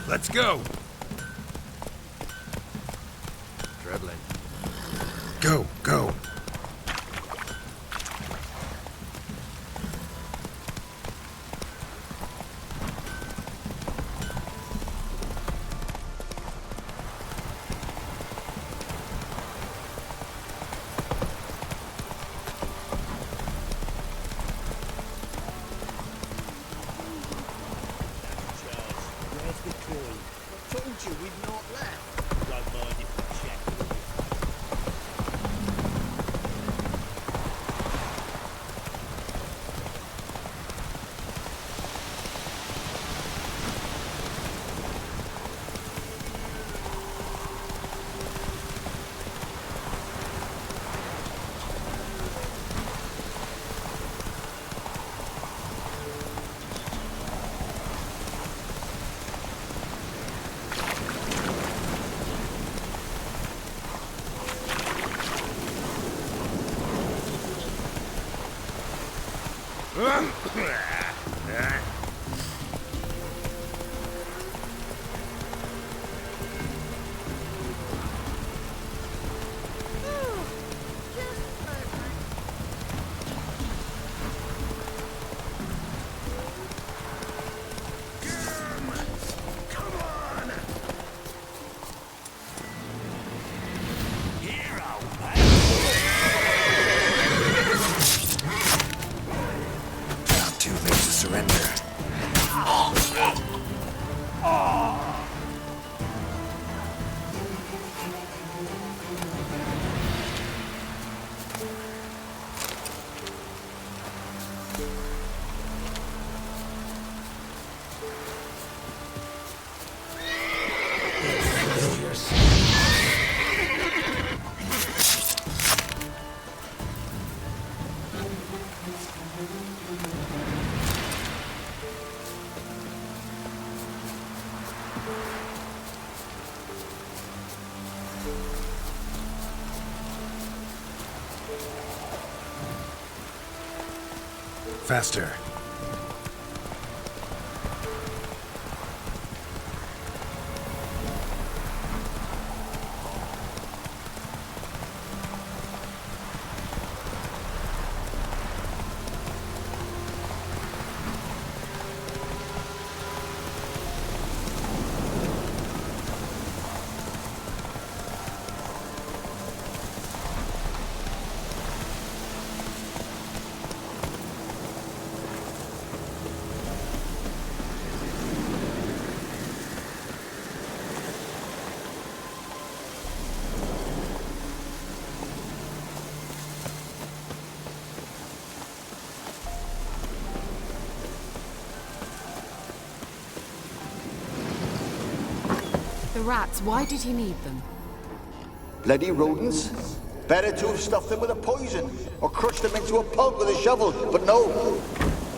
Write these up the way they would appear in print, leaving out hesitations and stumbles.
Let's go! Trebling. Go, go! Faster. The rats, why did he need them? Bloody rodents. Better to have stuffed them with a poison, or crushed them into a pulp with a shovel, but no.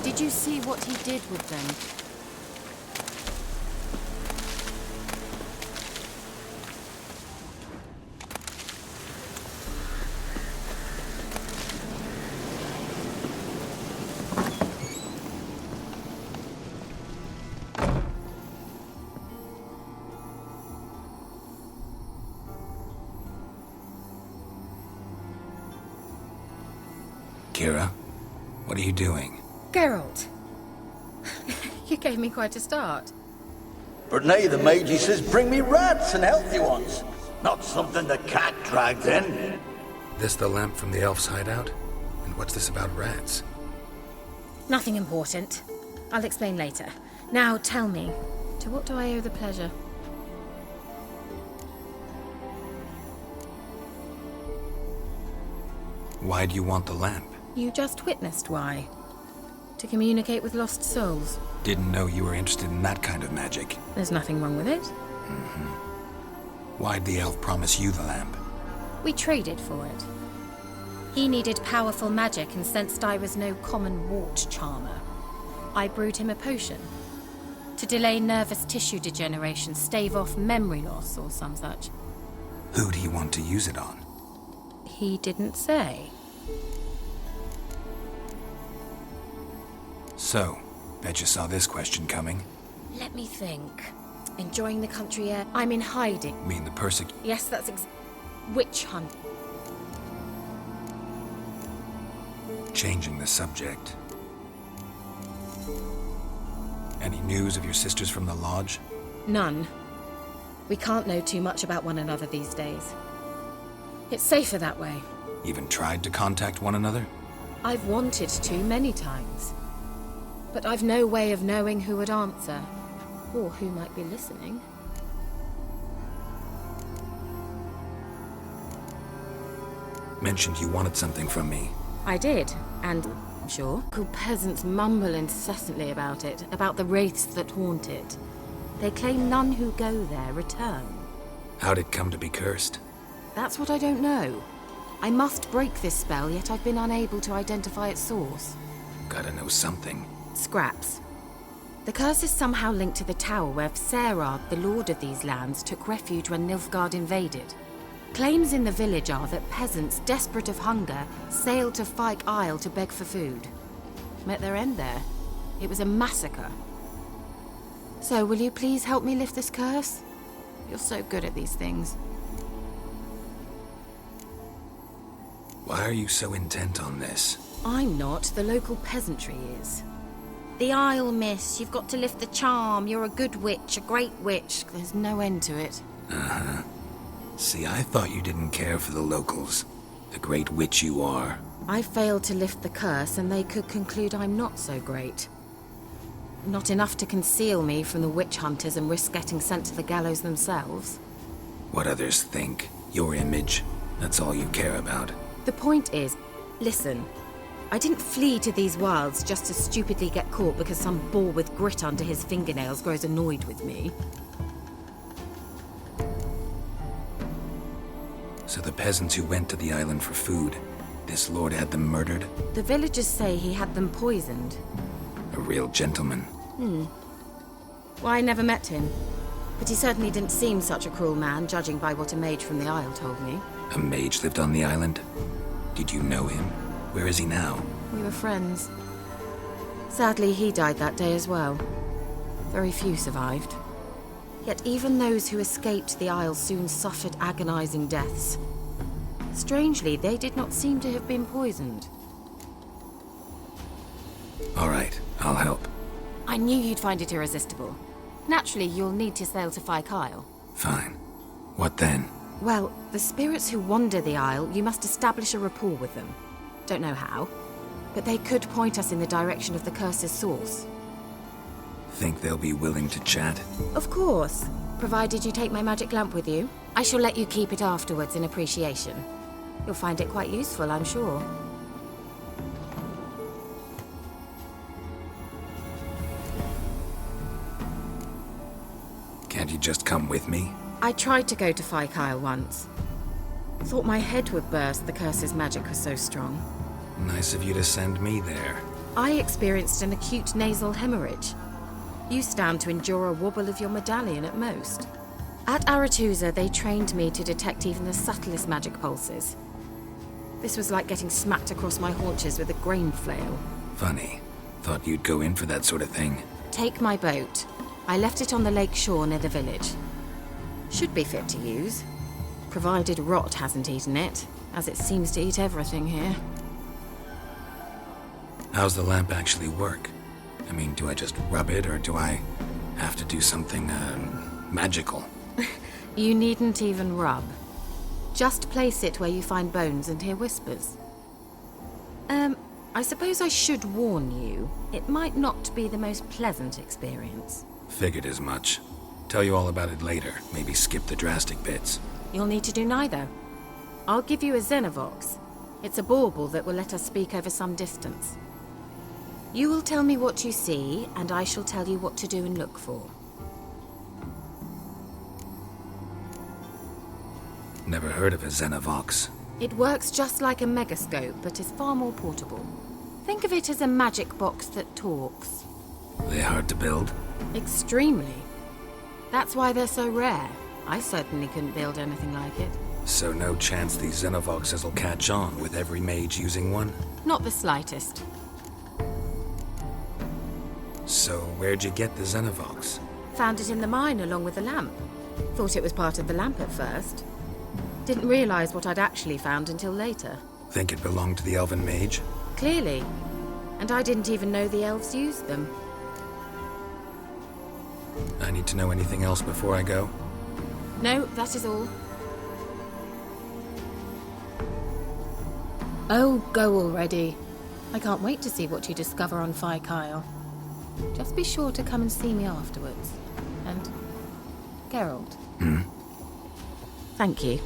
Did you see what he did with them? Kira, what are you doing? Geralt! You gave me quite a start. But now the mage says bring me rats and healthy ones. Not something the cat dragged in. This the lamp from the elf's hideout? And what's this about rats? Nothing important. I'll explain later. Now tell me, to what do I owe the pleasure? Why do you want the lamp? You just witnessed why. To communicate with lost souls. Didn't know you were interested in that kind of magic. There's nothing wrong with it. Why'd the elf promise you the lamp? We traded for it. He needed powerful magic and sensed I was no common wart charmer. I brewed him a potion. To delay nervous tissue degeneration, stave off memory loss or some such. Who'd he want to use it on? He didn't say. So, bet you saw this question coming. Let me think. Enjoying the country air. I'm in hiding. Mean the Yes, that's witch hunt. Changing the subject. Any news of your sisters from the lodge? None. We can't know too much about one another these days. It's safer that way. Even tried to contact one another? I've wanted to many times. But I've no way of knowing who would answer. Or who might be listening. Mentioned you wanted something from me. I did, and I'm sure. Local peasants mumble incessantly about it, about the wraiths that haunt it. They claim none who go there return. How'd it come to be cursed? That's what I don't know. I must break this spell, yet I've been unable to identify its source. Gotta know something. Scraps. The curse is somehow linked to the tower where Serad, the lord of these lands, took refuge when Nilfgaard invaded. Claims in the village are that peasants, desperate of hunger, sailed to Fyke Isle to beg for food. Met their end there. It was a massacre. So, will you please help me lift this curse? You're so good at these things. Why are you so intent on this? I'm not. The local peasantry is. The Isle, miss. You've got to lift the charm. You're a good witch, a great witch. There's no end to it. Uh-huh. See, I thought you didn't care for the locals. The great witch you are. I failed to lift the curse, and they could conclude I'm not so great. Not enough to conceal me from the witch hunters and risk getting sent to the gallows themselves. What others think. Your image. That's all you care about. The point is, listen. I didn't flee to these wilds just to stupidly get caught because some boar with grit under his fingernails grows annoyed with me. So the peasants who went to the island for food, this lord had them murdered? The villagers say he had them poisoned. A real gentleman. Well, I never met him. But he certainly didn't seem such a cruel man, judging by what a mage from the Isle told me. A mage lived on the island? Did you know him? Where is he now? We were friends. Sadly, he died that day as well. Very few survived. Yet even those who escaped the Isle soon suffered agonizing deaths. Strangely, they did not seem to have been poisoned. All right, I'll help. I knew you'd find it irresistible. Naturally, you'll need to sail to Fyke Isle. Fine. What then? Well, the spirits who wander the Isle, you must establish a rapport with them. Don't know how, but they could point us in the direction of the curse's source. Think they'll be willing to chat? Of course, provided you take my magic lamp with you. I shall let you keep it afterwards in appreciation. You'll find it quite useful, I'm sure. Can't you just come with me? I tried to go to Fyke Isle once. Thought my head would burst, the curse's magic was so strong. Nice of you to send me there. I experienced an acute nasal hemorrhage. You stand to endure a wobble of your medallion at most. At Aretusa, they trained me to detect even the subtlest magic pulses. This was like getting smacked across my haunches with a grain flail. Funny. Thought you'd go in for that sort of thing. Take my boat. I left it on the lake shore near the village. Should be fit to use. Provided rot hasn't eaten it, as it seems to eat everything here. How's the lamp actually work? I mean, do I just rub it, or do I have to do something, magical? You needn't even rub. Just place it where you find bones and hear whispers. I suppose I should warn you, it might not be the most pleasant experience. Figured as much. Tell you all about it later, maybe skip the drastic bits. You'll need to do neither. I'll give you a Xenovox. It's a bauble that will let us speak over some distance. You will tell me what you see, and I shall tell you what to do and look for. Never heard of a Xenovox. It works just like a megascope, but is far more portable. Think of it as a magic box that talks. Are they hard to build? Extremely. That's why they're so rare. I certainly couldn't build anything like it. So no chance these Xenovoxes will catch on with every mage using one? Not the slightest. So where'd you get the Xenovox? found it in the mine along with the lamp. Thought it was part of the lamp at first. Didn't realize what I'd actually found until later. Think it belonged to the elven mage? Clearly. And I didn't even know the elves used them. I need to know anything else before I go? No, that is all. Oh, go already. I can't wait to see what you discover on Kyle. Just be sure to come and see me afterwards. And Geralt. Thank you.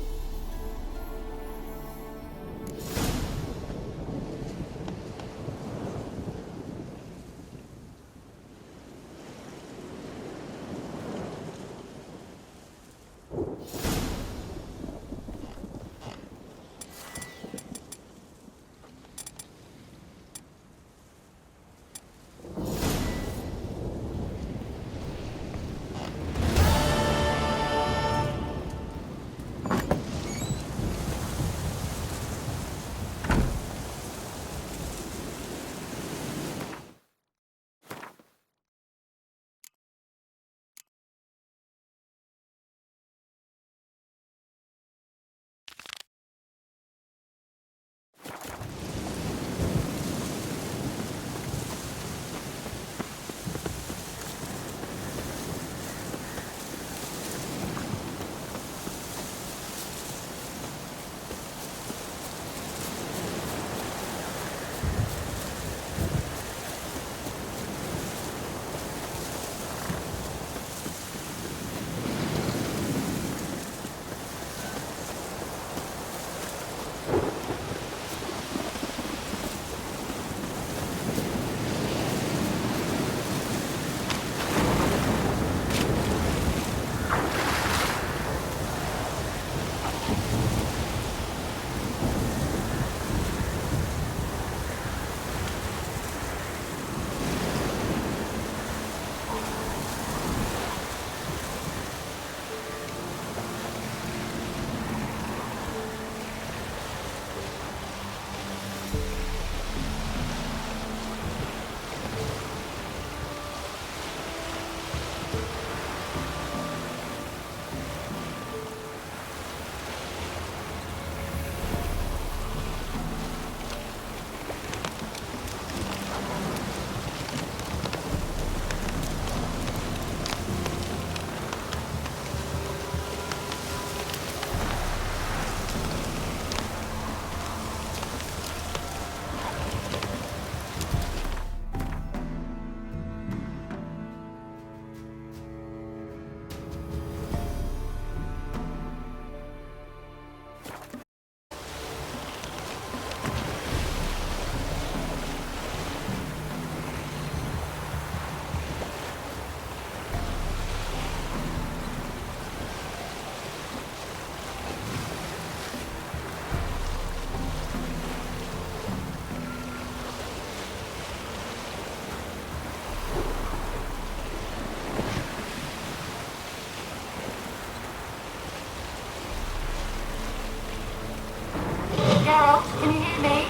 Geralt, can you hear me?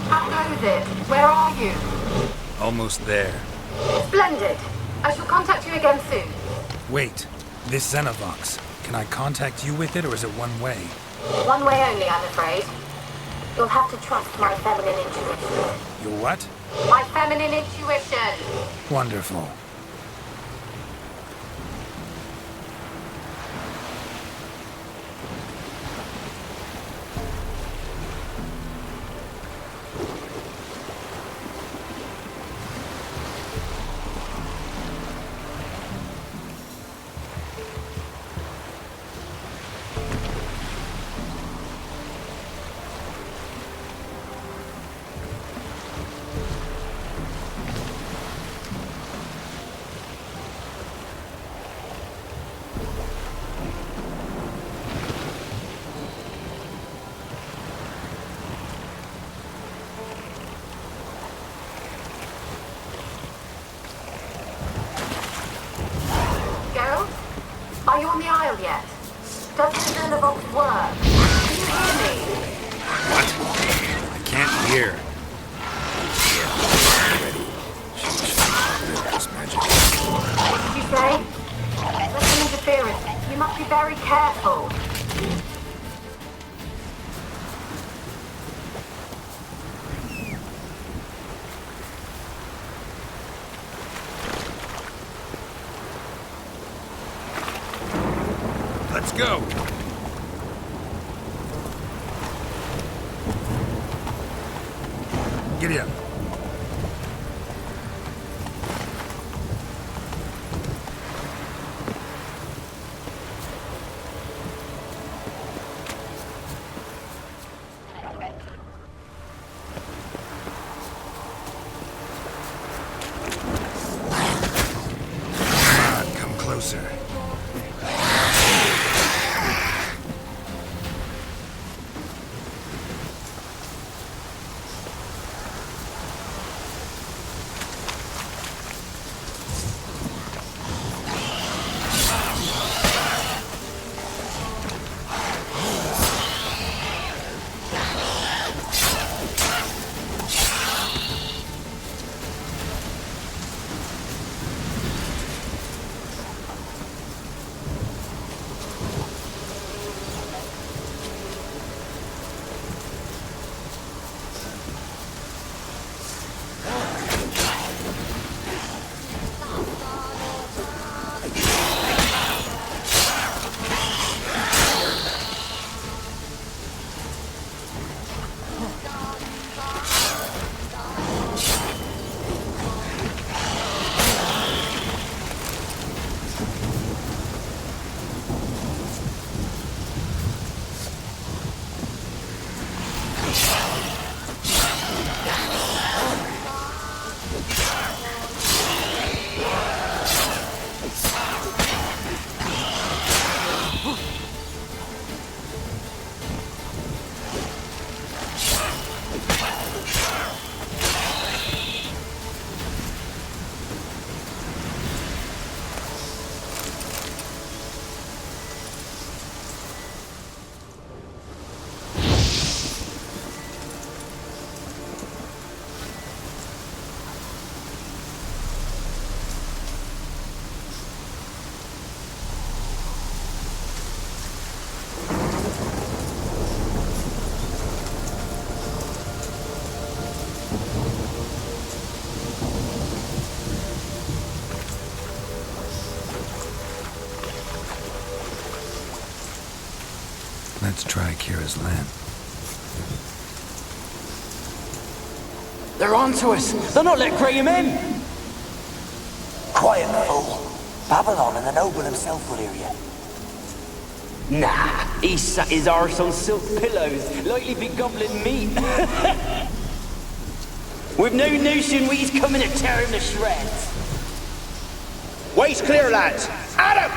How goes it? Where are you? Almost there. Splendid. I shall contact you again soon. Wait, this Xenovox. Can I contact you with it, or is it one way? One way only, I'm afraid. You'll have to trust my feminine intuition. Your what? My feminine intuition. Wonderful. Geralt? Are you on the Isle yet? Does the Xenovox work? Can you hear me? What? I can't hear. Ready. This magic. What did you say? very careful. Let's go! Giddy up. Come on, come closer. Let's try Kira's land. They're onto us! They'll not let Graham in! Quiet, fool. Babylon and the noble himself will hear you. Nah, he sat his arse on silk pillows, likely be gobbling meat. With no notion we's coming to tear him to shreds. Waist clear, lads! Adam!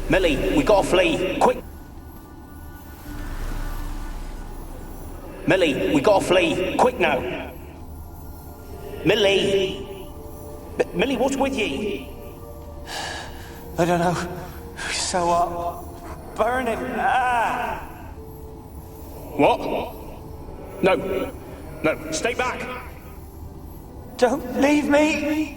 Millie, we gotta flee. Quick! Millie, we gotta flee. Quick now. Millie! Millie, what's with ye? I don't know. So what? Burn him. Ah! What? No. No, stay back. Don't leave me!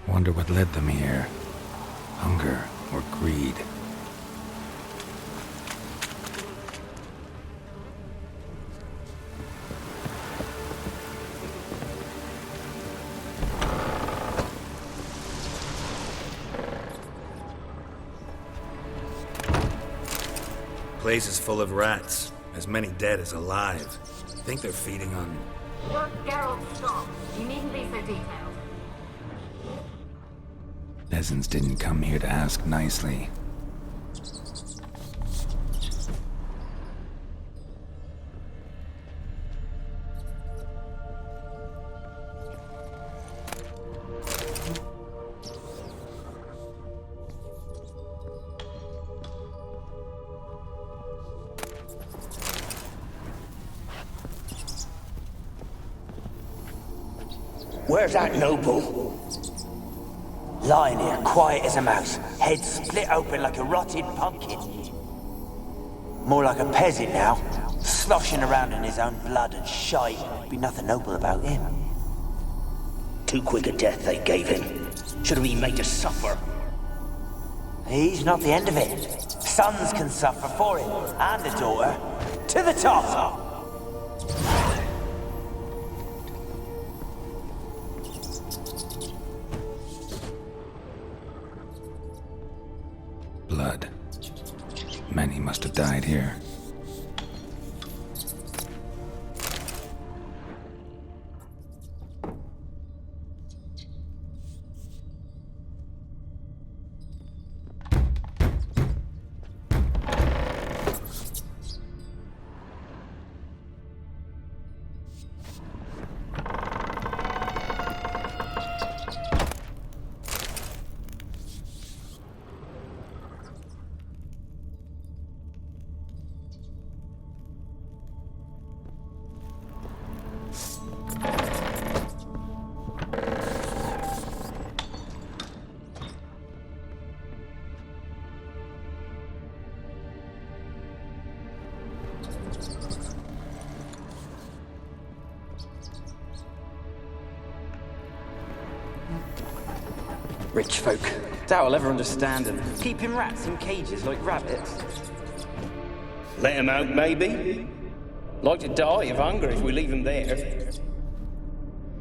Wonder what led them here. Hunger or greed? Place is full of rats. As many dead as alive. Think they're feeding on... Look, Geralt, stop. You needn't be so detailed. Peasants didn't come here to ask nicely. Where's that noble? Lying here, quiet as a mouse, head split open like a rotted pumpkin. More like a peasant now, sloshing around in his own blood and shite. Be nothing noble about him. Too quick a death they gave him. Should have been made to suffer. He's not the end of it. Sons can suffer for him, and a daughter. To the top! Blood. Many must have died here. Rich folk. Doubt I'll ever understand them. Keeping rats in cages like rabbits. Let him out, maybe? Like to die of hunger if we leave him there.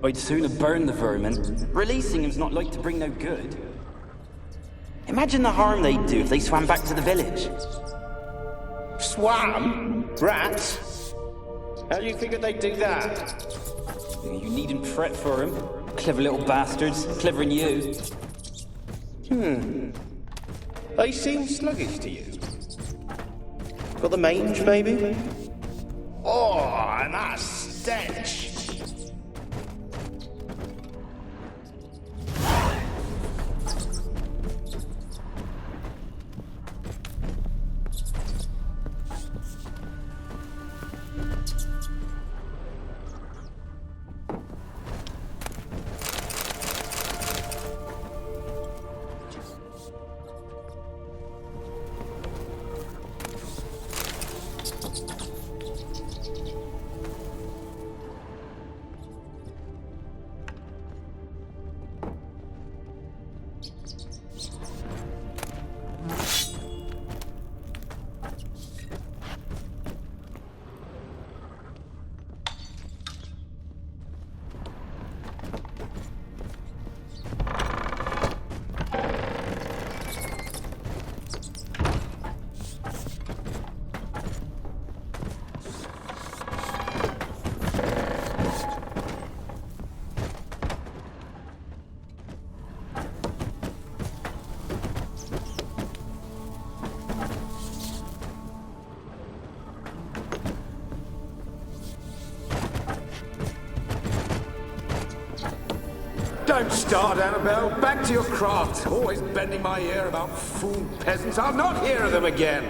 I'd sooner burn the vermin. Releasing him's not like to bring no good. Imagine the harm they'd do if they swam back to the village. Swam? Rats? How do you figure they'd do that? You needn't fret for him. Clever little bastards. Clever than you. They seem sluggish to you. Got the mange, maybe? Oh, and that stench! Don't start, Annabelle. Back to your craft. Always bending my ear about fool peasants. I'll not hear of them again.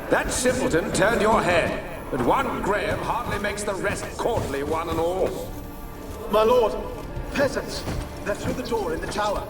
That simpleton turned your head, but one Graham hardly makes the rest courtly, one and all. My lord, peasants. They're through the door in the tower.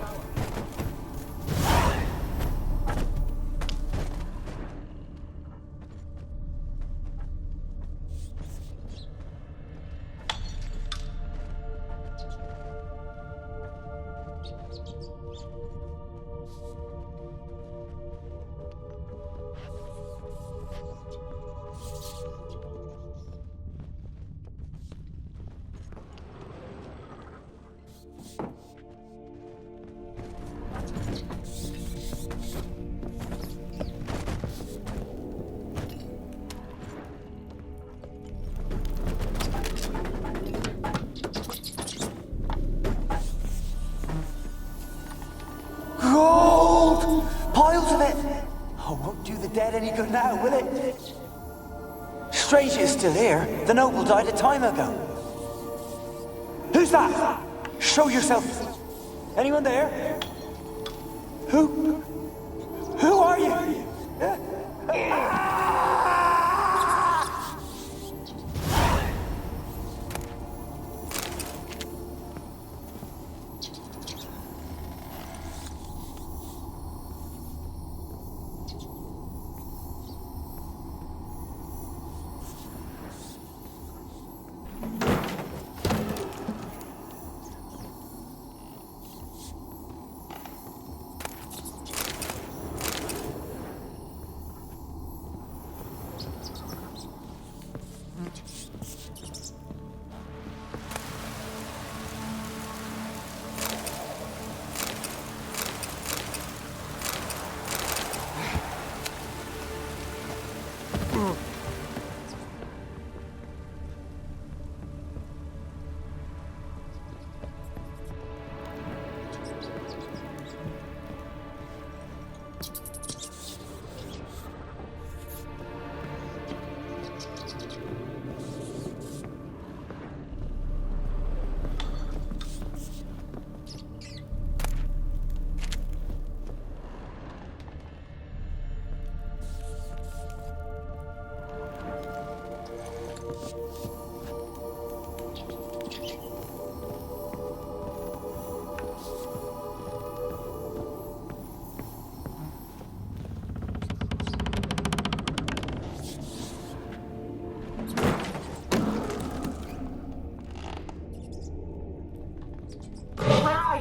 Gold! Piles of it! Oh, won't do the dead any good now, will it? Strange it's still here. The noble died a time ago. Who's that? Show yourself. Anyone there? Who are you?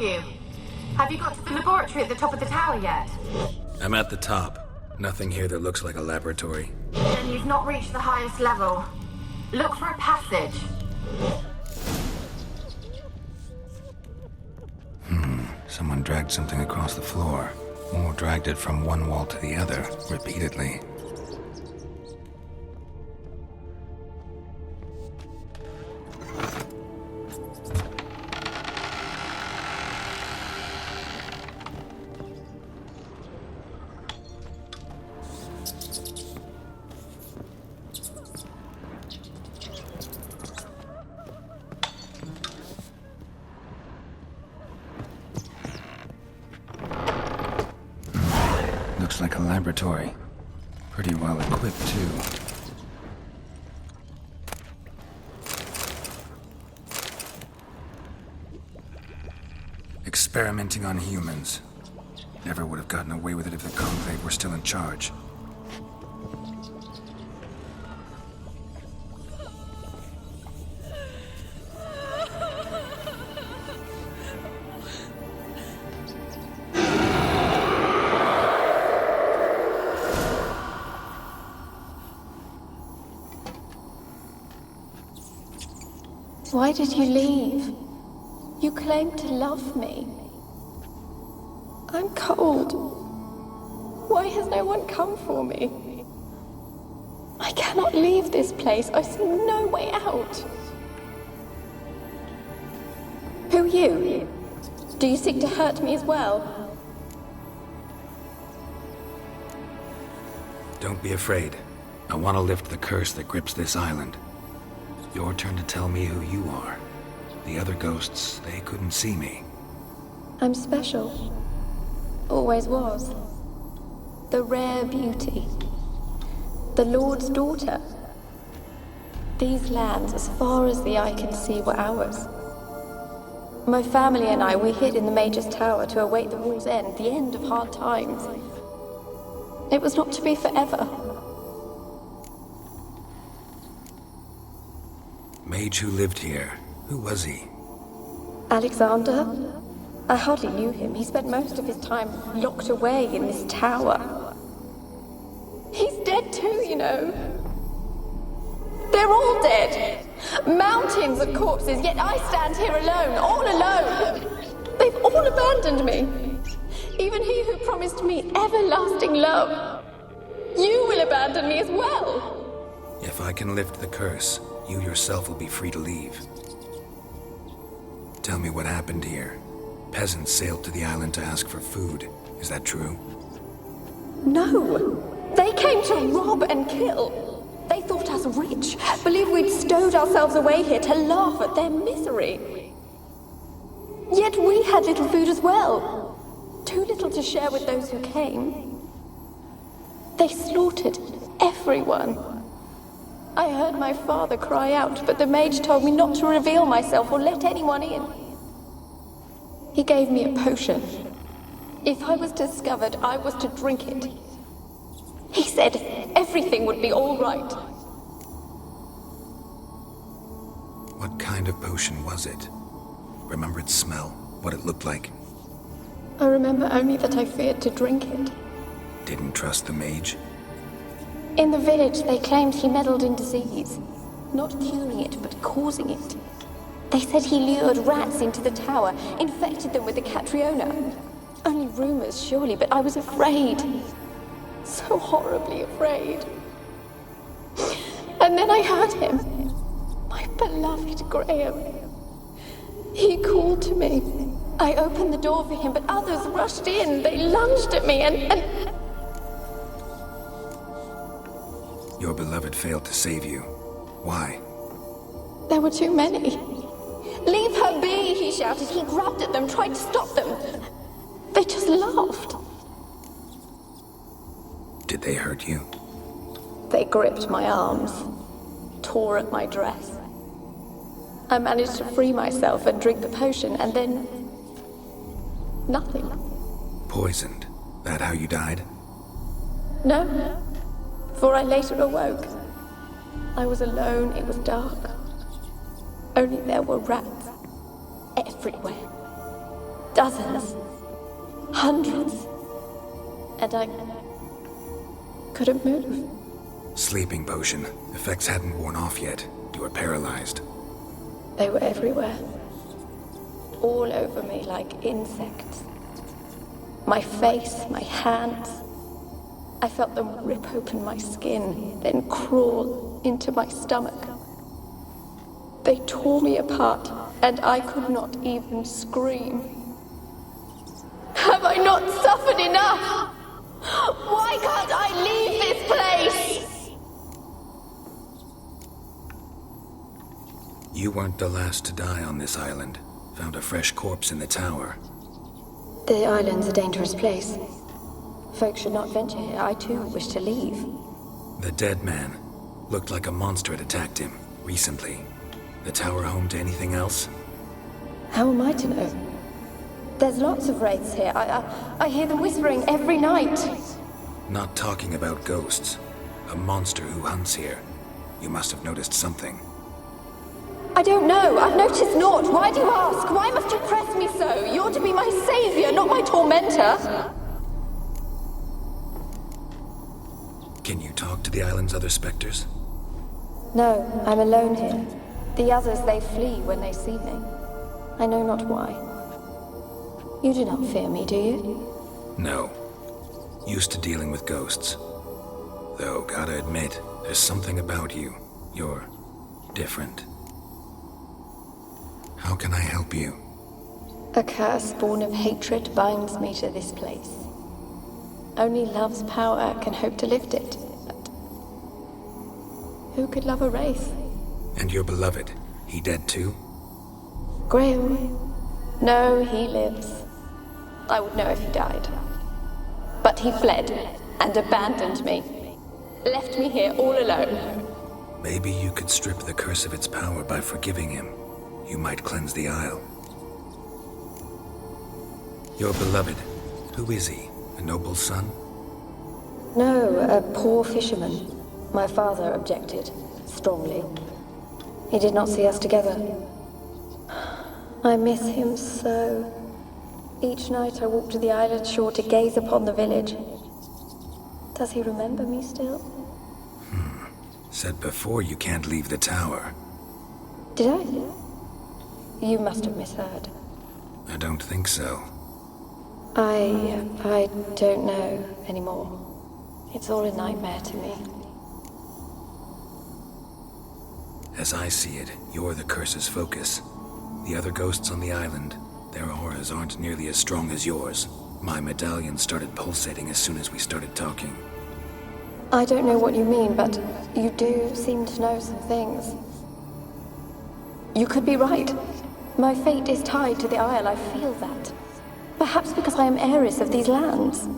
You? Have you got to the laboratory at the top of the tower yet? I'm at the top. Nothing here that looks like a laboratory. Then you've not reached the highest level. Look for a passage. Someone dragged something across the floor. Or dragged it from one wall to the other, repeatedly. Looks like a laboratory. Pretty well equipped, too. Experimenting on humans. Never would have gotten away with it if the Conclave were still in charge. Why did you leave? You claimed to love me. I'm cold. Why has no one come for me? I cannot leave this place. I see no way out. Who are you? Do you seek to hurt me as well? Don't be afraid. I want to lift the curse that grips this island. Your turn to tell me who you are. The other ghosts, they couldn't see me. I'm special. Always was. The rare beauty. The Lord's daughter. These lands, as far as the eye can see, were ours. My family and I, we hid in the Major's Tower to await the war's end, the end of hard times. It was not to be forever. Mage who lived here. Who was he? Alexander? I hardly knew him. He spent most of his time locked away in this tower. He's dead too, you know. They're all dead. Mountains of corpses, yet I stand here alone, all alone. They've all abandoned me. Even he who promised me everlasting love. You will abandon me as well. If I can lift the curse, you yourself will be free to leave. Tell me what happened here. Peasants sailed to the island to ask for food. Is that true? No. They came to rob and kill. They thought us rich, believed we'd stowed ourselves away here to laugh at their misery. Yet we had little food as well. Too little to share with those who came. They slaughtered everyone. I heard my father cry out, but the mage told me not to reveal myself or let anyone in. He gave me a potion. If I was discovered, I was to drink it. He said everything would be all right. What kind of potion was it? Remember its smell? What it looked like? I remember only that I feared to drink it. Didn't trust the mage? In the village, they claimed he meddled in disease. Not curing it, but causing it. They said he lured rats into the tower, infected them with the Catriona. Only rumors, surely, but I was afraid. So horribly afraid. And then I heard him. My beloved Graham. He called to me. I opened the door for him, but others rushed in. They lunged at me and... Your beloved failed to save you. Why? There were too many. Leave her be, he shouted. He grabbed at them, tried to stop them. They just laughed. Did they hurt you? They gripped my arms, tore at my dress. I managed to free myself and drink the potion, and then... nothing. Poisoned? That how you died? No, for I later awoke. I was alone, it was dark. Only there were rats everywhere. Dozens. Hundreds. And I couldn't move. Sleeping potion. Effects hadn't worn off yet. You were paralyzed. They were everywhere. All over me like insects. My face, my hands. I felt them rip open my skin, then crawl into my stomach. They tore me apart, and I could not even scream. Have I not suffered enough? Why can't I leave this place? You weren't the last to die on this island. Found a fresh corpse in the tower. The island's a dangerous place. Folks should not venture here. I too wish to leave. The dead man. Looked like a monster had attacked him, recently. The tower home to anything else? How am I to know? There's lots of wraiths here. I hear them whispering every night. Not talking about ghosts. A monster who hunts here. You must have noticed something. I don't know. I've noticed naught. Why do you ask? Why must you press me so? You're to be my savior, not my tormentor. Can you talk to the island's other specters? No, I'm alone here. The others, they flee when they see me. I know not why. You do not fear me, do you? No. Used to dealing with ghosts. Though, gotta admit, there's something about you. You're different. How can I help you? A curse born of hatred binds me to this place. Only love's power can hope to lift it. But who could love a wraith? And your beloved, he dead too? Graham? No, he lives. I would know if he died. But he fled and abandoned me. Left me here all alone. Maybe you could strip the curse of its power by forgiving him. You might cleanse the Isle. Your beloved, who is he? A noble son? No, a poor fisherman. My father objected, strongly. He did not see us together. I miss him so. Each night I walk to the island shore to gaze upon the village. Does he remember me still? Said before you can't leave the tower. Did I? You must have misheard. I don't think so. I don't know anymore. It's all a nightmare to me. As I see it, you're the curse's focus. The other ghosts on the island, their auras aren't nearly as strong as yours. My medallion started pulsating as soon as we started talking. I don't know what you mean, but you do seem to know some things. You could be right. My fate is tied to the Isle, I feel that. Perhaps because I am heiress of these lands.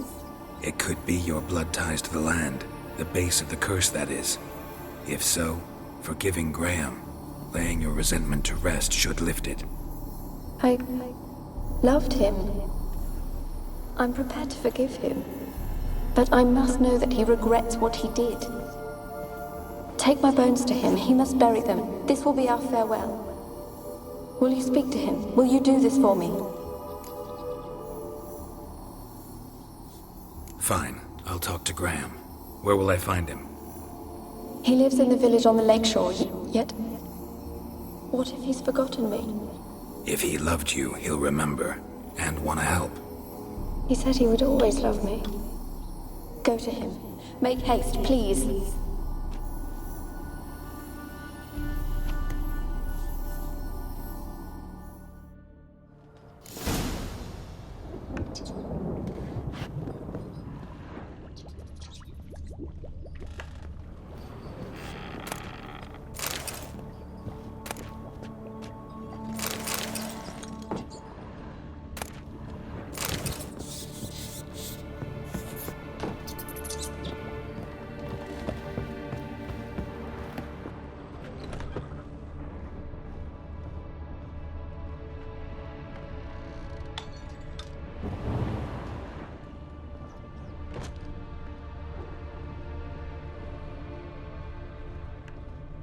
It could be your blood ties to the land, the base of the curse, that is. If so, forgiving Graham, laying your resentment to rest should lift it. I loved him. I'm prepared to forgive him. But I must know that he regrets what he did. Take my bones to him. He must bury them. This will be our farewell. Will you speak to him? Will you do this for me? Fine. I'll talk to Graham. Where will I find him? He lives in the village on the lakeshore, yet... What if he's forgotten me? If he loved you, he'll remember, and want to help. He said he would always love me. Go to him. Make haste, please.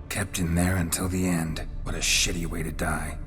Kept in there until the end. What a shitty way to die.